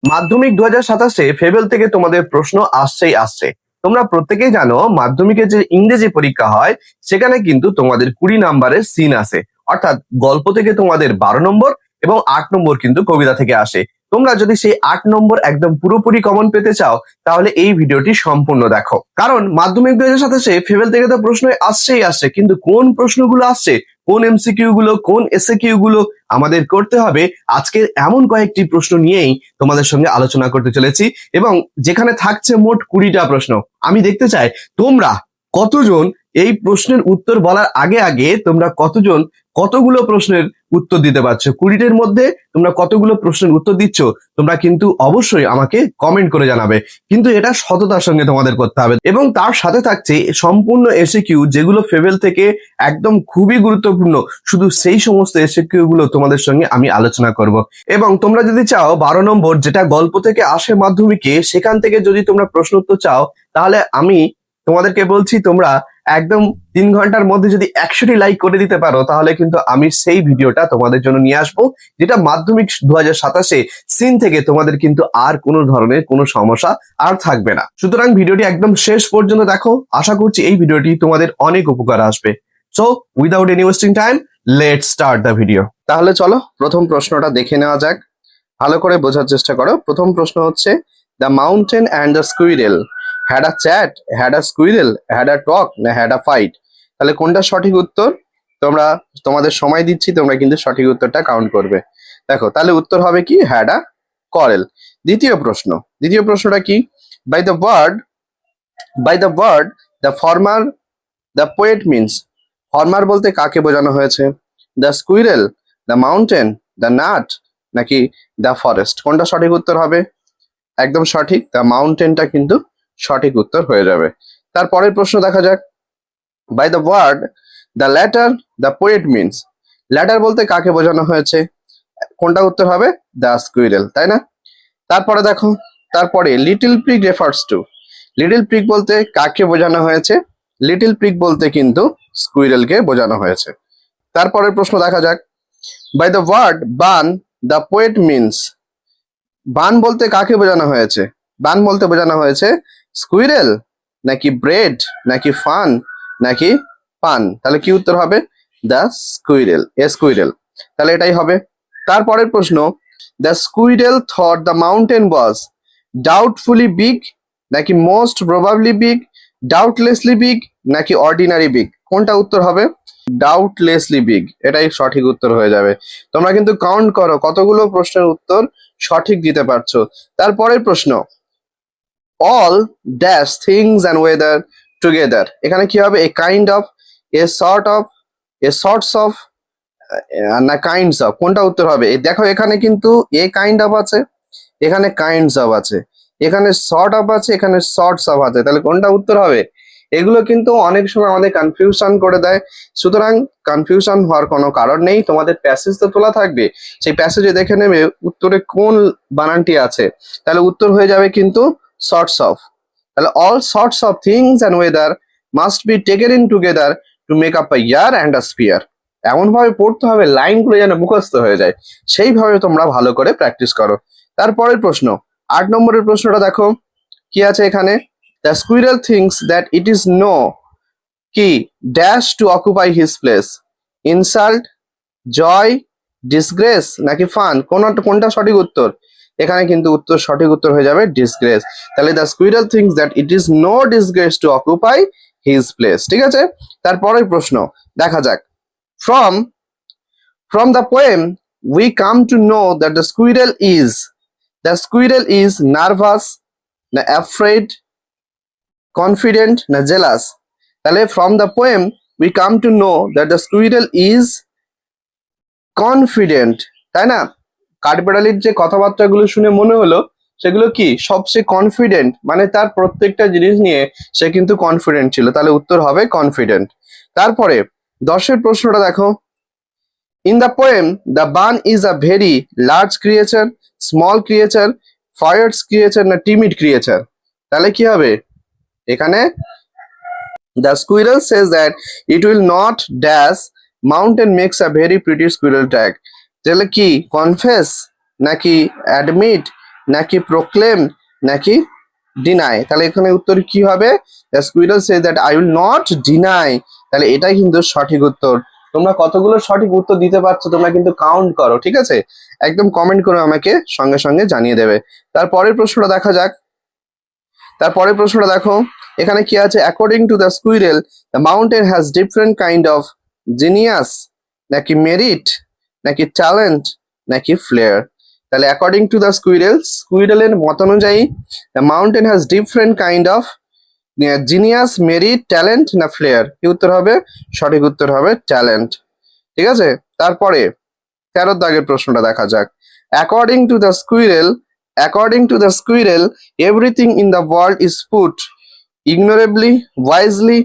মাধ্যমিক 2027 ফেবেল থেকে তোমাদের প্রশ্ন আসছে। তোমরা প্রত্যেকেই জানো মাধ্যমিকের যে ইংরেজি পরীক্ষা হয় সেখানে কিন্তু তোমাদের 20 নম্বরের সিন আসে, অর্থাৎ গল্প থেকে তোমাদের 12 নম্বর এবং 8 নম্বর কিন্তু কবিতা থেকে আসে। তোমরা যদি সেই 8 নম্বর একদম পুরোপুরি কমন পেতে চাও তাহলে এই ভিডিওটি সম্পূর্ণ দেখো, কারণ মাধ্যমিক 2027 ফেবেল থেকে তো প্রশ্ন আসছে, কিন্তু কোন প্রশ্নগুলো আসছে, কোন এমসিকিউ গুলো, কোন এসএকিউ গুলো আমাদের করতে হবে, আজকের এমন কয়েকটি প্রশ্ন নিয়েই তোমাদের সঙ্গে আলোচনা করতে চলেছি। এবং যেখানে থাকছে মোট 20টা প্রশ্ন, আমি দেখতে চাই তোমরা কতজন এই প্রশ্নের উত্তর বলার আগে আগে তোমরা কতগুলো প্রশ্নের উত্তর দিতে পারছো। 20টার মধ্যে তোমরা কতগুলো প্রশ্নের উত্তর দিচ্ছ তোমরা কিন্তু অবশ্যই আমাকে কমেন্ট করে জানাবে, কিন্তু এটা সততার সঙ্গে তোমাদের করতে হবে। এবং তার সাথে থাকছে সম্পূর্ণ এসএকিউ যেগুলো ফেবেল থেকে একদম খুবই গুরুত্বপূর্ণ, শুধু সেই সমস্ত এসএকিউ গুলো তোমাদের সঙ্গে আমি আলোচনা করব। এবং তোমরা যদি চাও 12 নম্বর যেটা গল্প থেকে আসে মাধ্যমিকে, সেখান থেকে যদি তোমরা প্রশ্ন উত্তর চাও তাহলে আমি তোমাদেরকে বলছি তোমরা একদম 3 ঘন্টার মধ্যে যদি 100টি লাইক করে দিতে পারো তাহলে কিন্তু আমি সেই ভিডিওটা তোমাদের জন্য নিয়ে আসবো, যেটা মাধ্যমিক 2027 সিন থেকে তোমাদের কিন্তু আর কোনো ধরনের কোনো সমস্যা আর থাকবে না। সুতরাং ভিডিওটি একদম শেষ পর্যন্ত দেখো, আশা করছি এই ভিডিওটি তোমাদের অনেক উপকার আসবে। So without any wasting time, let's start the video. তাহলে চলো প্রথম প্রশ্নটা দেখে নেওয়া যাক, ভালো করে বোঝার চেষ্টা করো। প্রথম প্রশ্ন হচ্ছে, the mountain and the squirrel had a chat, had a squirrel, had a talk, না হ্যাড আ ফাইট? তাহলে কোনটা সঠিক উত্তর? তোমাদের সময় দিচ্ছি, তোমরা কিন্তু সঠিক উত্তরটা কাউন্ট করবে। দেখো তাহলে উত্তর হবে কি, হ্যাড আ quarrel। দ্বিতীয় প্রশ্নটা কি, by the word the former the poet means, former বলতে কাকে বোঝানো হয়েছে? The squirrel, the mountain, the nut, নাকি দ্য ফরেস্ট? কোনটা সঠিক উত্তর হবে? একদম সঠিক, দ্য মাউন্টেনটা কিন্তু সঠিক উত্তর হয়ে যাবে। তারপরের প্রশ্ন দেখা যাক, by the word the latter the poet means, latter বলতে কাকে বোঝানো হয়েছে? কোনটা উত্তর হবে? দ্য স্কুইরেল, তাই না? তারপরে দেখো, তারপরে little pig refers to, little pig বলতে কাকে বোঝানো হয়েছে? লিটল পিগ বলতে কিন্তু স্কুইরেলকে বোঝানো হয়েছে। তারপরের প্রশ্ন দেখা যাক, by the word Bun the poet means, Bun বলতে কাকে বোঝানো হয়েছে? বান বলতে বোঝানো হয়েছে স্কুইরেল, নাকি ব্রেড, নাকি ফান, নাকি পান? তাহলে কি উত্তর হবে? The squirrel, squirrel. তাহলে এটাই হবে। তারপরের প্রশ্ন, the squirrel thought the mountain was doubtfully big, নাকি most probably big, doubtlessly big, নাকি অর্ডিনারি বিগ? কোনটা উত্তর হবে? ডাউটলেসলি বিগ, এটাই সঠিক উত্তর হয়ে যাবে। তোমরা কিন্তু কাউন্ট করো কতগুলো প্রশ্নের উত্তর সঠিক দিতে পারছো। তারপরের প্রশ্ন, all dash things and weather together, এখানে কি হবে? A kind of, A sort of, A sorts of, না কাইন্ডস অফ? কোনটা উত্তর হবে? দেখো এখানে কিন্তু এ কাইন্ড অফ আছে, এখানে কাইন্ডস অফ আছে, এখানে সর্ট অফ আছে, এখানে সর্টস অফ আছে। তাহলে কোনটা উত্তর হবে? এগুলো কিন্তু অনেক সময় আমাদের কনফিউশন করে দেয়, সুতরাং কনফিউশন হওয়ার কোনো কারণ নেই। তোমাদের প্যাসেজ তো তোলা থাকবে, সেই প্যাসেজে দেখে নেবে উত্তরে কোন বানানটি আছে, তাহলে উত্তর হয়ে যাবে কিন্তু সর্টস অফ। তাহলে all sorts of things and weather must be taken in together to make up a year and a spear. এমন ভাবে পড়তে হবে লাইনগুলো যেন মুখস্থ হয়ে যায়, সেইভাবে তোমরা ভালো করে প্র্যাকটিস করো। তারপরের প্রশ্ন, 8 নম্বরের প্রশ্নটা দেখো কি আছে এখানে, the squirrel thinks that it is no কি dash to occupy his place, insult, joy, disgrace, নাকি ফান? কোনটা সঠিক উত্তর? এখানে কিন্তু সঠিক উত্তর হয়ে যাবে ডিসগ্রেস। তাহলে the squirrel thinks that it is no disgrace to occupy his place, ঠিক আছে? তারপরের প্রশ্ন দেখা যাক, from the poem we come to know that the squirrel is nervous, না অ্যাফ্রেড, কনফিডেন্ট, না জেলাস? তাহলে from the poem we come to know that the squirrel is confident, তাই না? কাঠবেড়ালির যে কথাবার্তাগুলো শুনে মনে হলো সেগুলো কি সবচেয়ে কনফিডেন্ট, মানে তার প্রত্যেকটা জিনিস নিয়ে সে কিন্তু কনফিডেন্ট ছিল। তাহলে উত্তর হবে কনফিডেন্ট। তারপরে 10-এর প্রশ্নটা দেখো, in the poem the Bun is a very large creature, small creature, fierce creature, না টিমিড ক্রিয়েচার? তাহলে কি হবে এখানে? The squirrel says that it will not dash mountain makes a very pretty squirrel tag. তাহলে কি confess, নাকি admit, নাকি proclaim নাকি ডিনাই? তাহলে এখানে উত্তর কি হবে? The squirrel say that I will not deny. তাহলে এটাই কিন্তু সঠিক উত্তর। তোমরা কতগুলো সঠিক উত্তর দিতে পারছো তোমরা কিন্তু কাউন্ট করো, ঠিক আছে? একদম কমেন্ট করে আমাকে সঙ্গে সঙ্গে জানিয়ে দেবে। তারপরের প্রশ্নটা দেখা যাক। তারপরের প্রশ্নটা দেখো, এখানে কি আছে? According to the squirrel the mountain has different kind of genius নাকি মেরিট নাকি ট্যালেন্ট নাকি ফ্লেয়ার? তাহলে অ্যাকর্ডিং টু দ্য স্কুইরেল, স্কুইরেলের মত অনুযায়ী the mountain has different kind of genius, merit, talent না ফ্লেয়ার? কি উত্তর হবে? সঠিক উত্তর হবে ট্যালেন্ট, ঠিক আছে? তারপরে 13 দাগের প্রশ্নটা দেখা যাক। According to the squirrel, according to the squirrel everything in the world is put ignorably, wisely,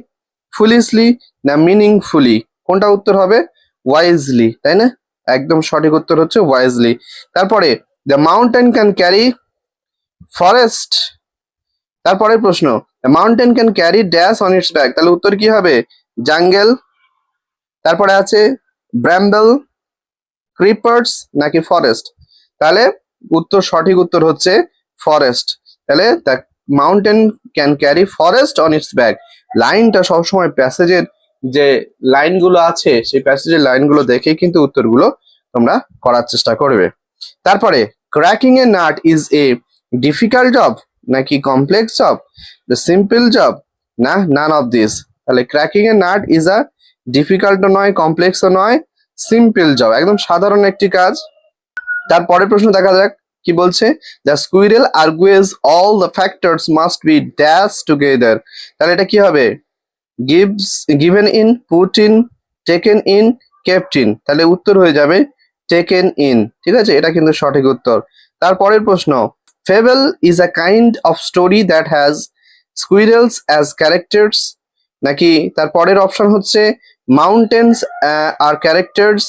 foolishly না মিনিংফুলি? কোনটা উত্তর হবে? ওয়াইজলি, তাই না? একদম সঠিক উত্তর হচ্ছে ওয়াইজলি। তারপরে the mountain can carry forest. তারপরের প্রশ্ন, the mountain can carry dash on it's back. তাহলে উত্তর কি হবে? জাঙ্গেল। তারপরে আছে ব্র্যাম্বল, ক্রিপার্স নাকি ফরেস্ট? তাহলে উত্তর, সঠিক উত্তর হচ্ছে ফরেস্ট। তাহলে the mountain can carry forest on it's back. লাইনটা সবসময় প্যাসেজের যে লাইনগুলো আছে সেই প্যাসেজের লাইনগুলো দেখেই কিন্তু উত্তরগুলো তোমরা করার চেষ্টা করবে। তারপরে cracking a nut is a difficult job নাকি complex job, the simple job না নান অফ দিস? তাহলে cracking a nut is a ডিফিকাল্টও নয়, কমপ্লেক্সও নয়, সিম্পল জব, একদম সাধারণ একটি কাজ। তারপরের প্রশ্ন দেখা যাক কি বলছে। The squirrel argues all the factors must be dash together. তাহলে এটা কি হবে? Gives, given in, put in, taken in, kept in. তাহলে উত্তর হয়ে যাবে টেকেন ইন, ঠিক আছে? এটা কিন্তু সঠিক উত্তর। তারপরের প্রশ্ন, fable is a kind of story that has squirrels as characters নাকি তারপরের অপশন হচ্ছে মাউন্টেন্স আর ক্যারেক্টার্স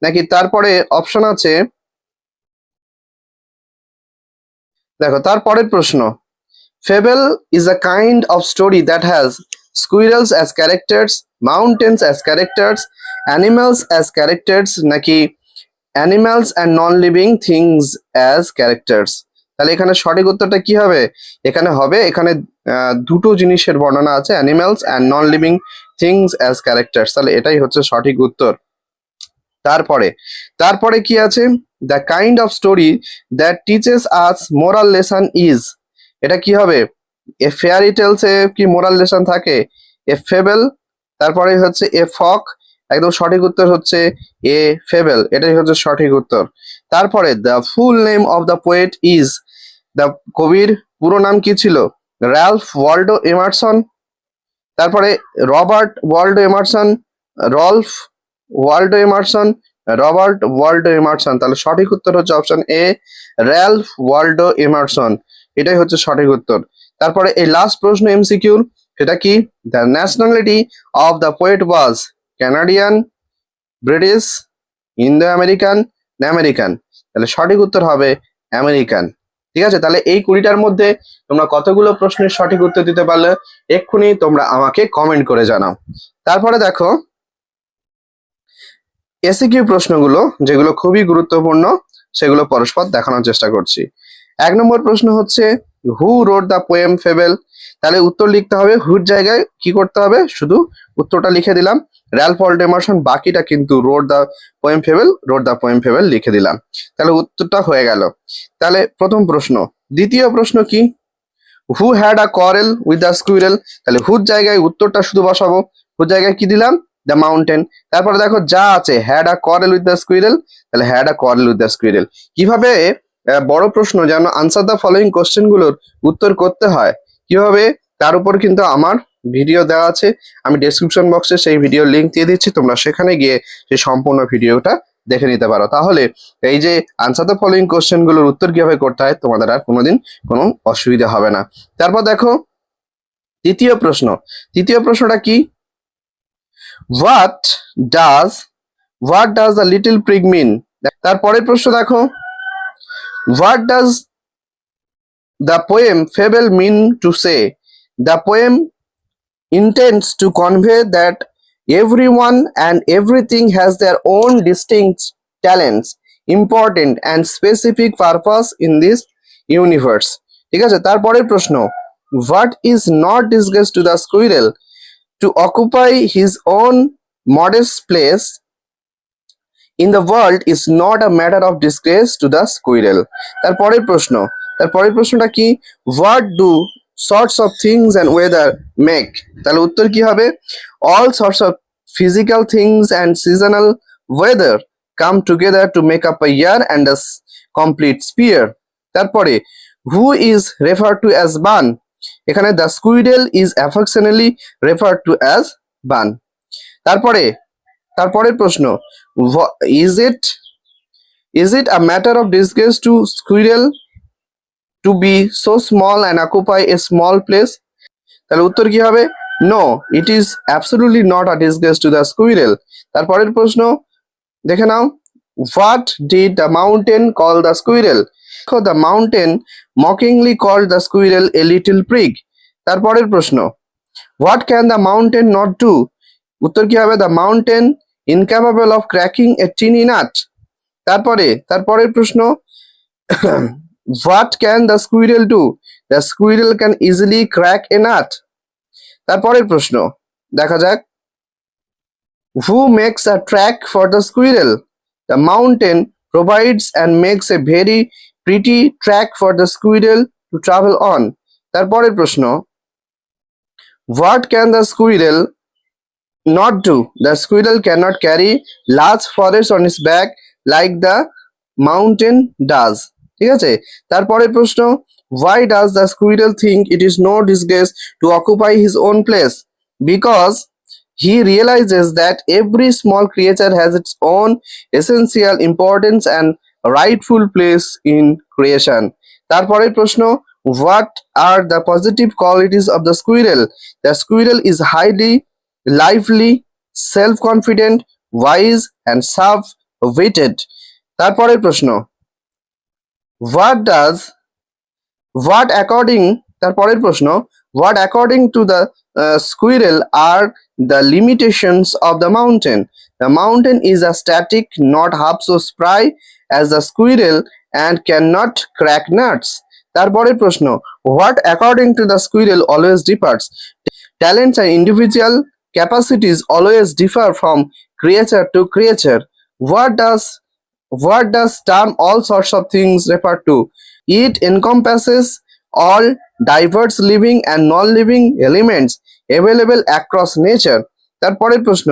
নাকি তারপরে অপশন আছে, দেখো তারপরের প্রশ্ন, fable is a kind of story that has squirrels as characters, mountains as characters, animals as characters নাকি animals and non living things as characters? তাহলে এখানে সঠিক উত্তরটা কি হবে? এখানে হবে, এখানে দুটো জিনিসের বর্ণনা আছে, animals and non living things as characters. তাহলে এটাই হচ্ছে সঠিক উত্তর। তারপরে তারপরে কি আছে? The kind of story that teaches us moral lesson is, এটা কি হবে? এ ফেয়ারি টেলসে কি মোরাল লেসন থাকে? এ ফেবল, তারপরে হচ্ছে এ ফক। একদম সঠিক উত্তর হচ্ছে এ ফেবল, এটাই হচ্ছে সঠিক উত্তর। তারপরে the full name of the poet is, the কবির পুরো নাম কি ছিল? র্যালফ ওয়াল্ডো এমারসন, তারপরে Robert Waldo Emerson, Rolf Waldo Emerson, Robert Waldo Emerson. তাহলে সঠিক উত্তর হচ্ছে option A, Ralph Waldo Emerson, এটাই হচ্ছে সঠিক উত্তর। তারপরে এই লাস্ট প্রশ্ন এমসিকিউর, সেটা কি? The nationality of the poet was Canadian, British, Indo American না আমেরিকান? তাহলে সঠিক উত্তর হবে আমেরিকান, ঠিক আছে? তাহলে এই 20টার মধ্যে তোমরা কতগুলো প্রশ্নের সঠিক উত্তর দিতে পারলে এক্ষুনি তোমরা আমাকে কমেন্ট করে জানাও। তারপরে দেখো এসিকিউ প্রশ্নগুলো যেগুলো খুবই গুরুত্বপূর্ণ সেগুলো পরস্পর দেখানোর চেষ্টা করছি। 1 নম্বর প্রশ্ন হচ্ছে who wrote the poem fable? তাহলে উত্তর লিখতে হবে, হুর জায়গায় কি করতে হবে? শুধু উত্তরটা লিখে দিলাম, র্যালফ ওয়াল্ডো এমারসন, বাকিটা কিন্তু wrote the poem fable, wrote the poem fable লিখে দিলাম। তাহলে উত্তরটা হয়ে গেল। তাহলে প্রথম প্রশ্ন। দ্বিতীয় প্রশ্ন কি? Who had a quarrel with the squirrel? তাহলে হুর জায়গায় উত্তরটা শুধু বসাবো, হুর জায়গায় কি দিলাম? The mountain. তারপরে দেখো যা আছে, had a quarrel with the squirrel, তাহলে had a quarrel with the squirrel. কিভাবে বড় প্রশ্ন যেন আনসার দ্য ফলোইং কোশ্চেন গুলোর উত্তর করতে হয় কিভাবে, তার উপর কিন্তু আমার ভিডিও দেওয়া আছে, আমি ডেসক্রিপশন বক্সে সেই ভিডিও লিংক দিয়ে দিচ্ছি, তোমরা সেখানে গিয়ে সেই সম্পূর্ণ ভিডিওটা দেখে নিতে পারো। তাহলে এই যে আনসার দ্য ফলোইং কোশ্চেন গুলোর উত্তর কিভাবে করতে হয় তোমাদের আর কোনোদিন কোনো অসুবিধা হবে না। তারপর দেখো তৃতীয় প্রশ্ন। তৃতীয় প্রশ্নটা কি? What does, what does the little prig mean? তারপরের প্রশ্ন দেখো, what does the poem fable mean to say? The poem intends to convey that everyone and everything has their own distinct talents, important and specific purpose in this universe. ঠিক আছে, তারপরের প্রশ্ন, what is not disgust two the squirrel two occupy his own modest place in the world is not a matter of disgrace to the squirrel. তারপরের প্রশ্নটা কি, what do sorts of things and weather make. তাহলে উত্তর কি হবে, all sorts of physical things and seasonal weather come together to make up a year and a complete sphere. তারপরে who is referred to as Ban, এখানে the squirrel is affectionately referred to as Ban. তারপরের প্রশ্ন, is it a matter of disgrace to squirrel to be so small and occupy a small place? তাহলে উত্তর কি হবে, no it is absolutely not a disgrace to the squirrel. তারপরের প্রশ্ন দেখে নাও, what did the mountain call the squirrel. The mountain mockingly call the squirrel a little prig. তারপরের প্রশ্ন, what can the mountain not do. উত্তর কি হবে, the mountain incapable of cracking a tiny nut. তারপরের প্রশ্ন, what can the squirrel do. The squirrel can easily crack a nut. তারপরের প্রশ্ন দেখা যাক, who makes a track for the squirrel. The mountain provides and makes a very pretty track for the squirrel to travel on. তারপরের প্রশ্ন, what can the squirrel not do. The squirrel cannot carry large forests on its back like the mountain does. ঠিক আছে, তারপরের প্রশ্ন, why does the squirrel think it is no disgrace to occupy his own place? Because he realizes that every small creature has its own essential importance and rightful place in creation. তারপরের প্রশ্ন, what are the positive qualities of the squirrel? The squirrel is highly lively, self-confident, wise and sharp-witted. তারপরের প্রশ্ন, what according to the squirrel are the limitations of the mountain? The mountain is a static, not half so spry as the squirrel and cannot crack nuts. তারপরের প্রশ্ন, what according to the squirrel always differs? Talents and individual capacities always differ from creature to creature. What does term all sorts of things refer to? It encompasses all diverse living and non-living elements available across nature. তারপরের প্রশ্ন,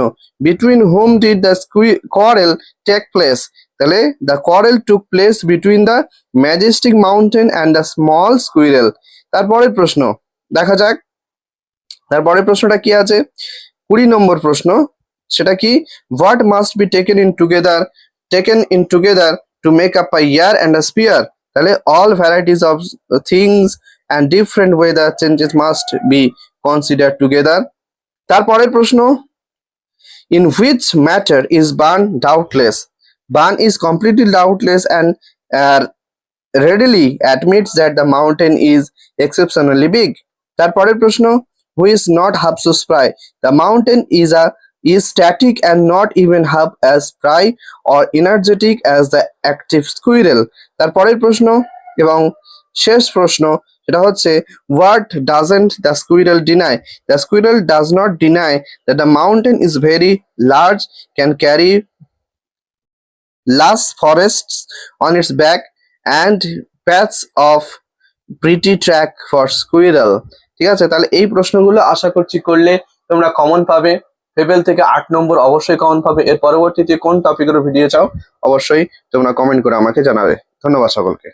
between whom did the quarrel take place? তাহলে the quarrel took place between the majestic mountain and the small squirrel. তারপরের প্রশ্ন দেখা যাক, তারপরের প্রশ্নটা কি আছে, 20 নম্বর প্রশ্ন, সেটা কি, what must be taken in together to make up a year and a sphere. তাহলে all varieties of things and different weather changes must be consider together. তারপরের প্রশ্ন, in which matter is Bun doubtless. Bun is completely doubtless and readily admits that the mountain is exceptionally big. তারপরের প্রশ্ন, who is not half so spry. The mountain is static and not even half as spry or energetic as the active squirrel. তারপরের প্রশ্ন এবং শেষ প্রশ্ন সেটা হচ্ছে, what doesn't the squirrel deny? The squirrel does not deny that the mountain is very large, can carry lush forests on its back and paths of pretty track for squirrel. ঠিক আছে, তাহলে এই প্রশ্নগুলো আশা করছি করলে তোমরা কমন পাবে। Fable থেকে 8 নম্বর অবশ্যই কমন পাবে। এর পরবর্তীতে কোন টপিকের ভিডিও চাও অবশ্যই তোমরা কমেন্ট করে আমাকে জানাবে। ধন্যবাদ সকলকে।